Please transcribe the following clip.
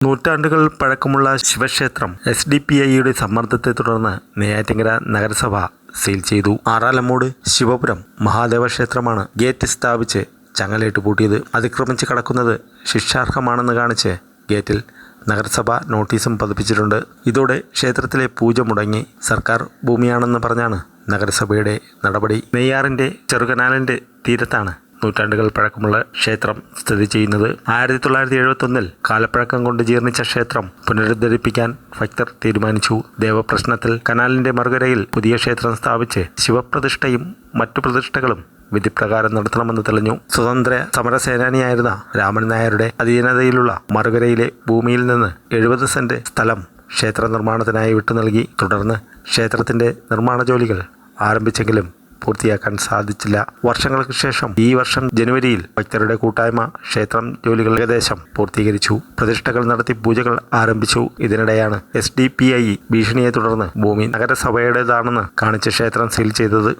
നൂറ്റാണ്ടുകൾ പഴക്കമുള്ള ശിവക്ഷേത്രം SDPIയുടെ സമ്മർദ്ദത്തെ തുടർന്ന് നെയ്യാറ്റിൻകര നഗരസഭ സീൽ ചെയ്തു. ആറാലമ്മൂട് ശിവപുരം മഹാദേവ ക്ഷേത്രമാണ് ഗേറ്റ് സ്ഥാപിച്ച് ചങ്ങലയിട്ട് പൂട്ടിയത്. അതിക്രമിച്ച് കടക്കുന്നത് ശിക്ഷാർഹമാണെന്ന് കാണിച്ച് ഗേറ്റിൽ നഗരസഭ നോട്ടീസും പതിപ്പിച്ചിട്ടുണ്ട്. ഇതോടെ ക്ഷേത്രത്തിലെ പൂജ മുടങ്ങി. സർക്കാർ ഭൂമിയാണെന്ന് പറഞ്ഞാണ് നഗരസഭയുടെ നടപടി. നെയ്യാറിൻ്റെ ചെറുകനാലിൻ്റെ തീരത്താണ് നൂറ്റാണ്ടുകൾ പഴക്കമുള്ള ക്ഷേത്രം സ്ഥിതി ചെയ്യുന്നത്. 1971 കാലപ്പഴക്കം കൊണ്ട് ജീർണിച്ച ക്ഷേത്രം പുനരുദ്ധരിപ്പിക്കാൻ ഭക്തർ തീരുമാനിച്ചു. ദേവപ്രശ്നത്തിൽ കനാലിന്റെ മറുകരയിൽ പുതിയ ക്ഷേത്രം സ്ഥാപിച്ച് ശിവപ്രതിഷ്ഠയും മറ്റു പ്രതിഷ്ഠകളും വിധിപ്രകാരം നടത്തണമെന്ന് തെളിഞ്ഞു. സ്വതന്ത്ര സമരസേനാനിയായിരുന്ന രാമൻ നായരുടെ അധീനതയിലുള്ള മറുകരയിലെ ഭൂമിയിൽ നിന്ന് 70 സെന്റ് സ്ഥലം ക്ഷേത്ര നിർമ്മാണത്തിനായി വിട്ടു നൽകി. തുടർന്ന് ക്ഷേത്രത്തിന്റെ നിർമ്മാണ ജോലികൾ ആരംഭിച്ചെങ്കിലും പൂർത്തിയാക്കാൻ സാധിച്ചില്ല. വർഷങ്ങൾക്ക് ശേഷം ഈ വർഷം ജനുവരിയിൽ ഭക്തരുടെ കൂട്ടായ്മ ക്ഷേത്രം ജോലികൾ ഏകദേശം പൂർത്തീകരിച്ചു. പ്രതിഷ്ഠകൾ നടത്തി പൂജകൾ ആരംഭിച്ചു. ഇതിനിടെയാണ് SDPI ഭീഷണിയെ തുടർന്ന് ഭൂമി നഗരസഭയുടേതാണെന്ന് കാണിച്ച് ക്ഷേത്രം സീൽ ചെയ്തത്.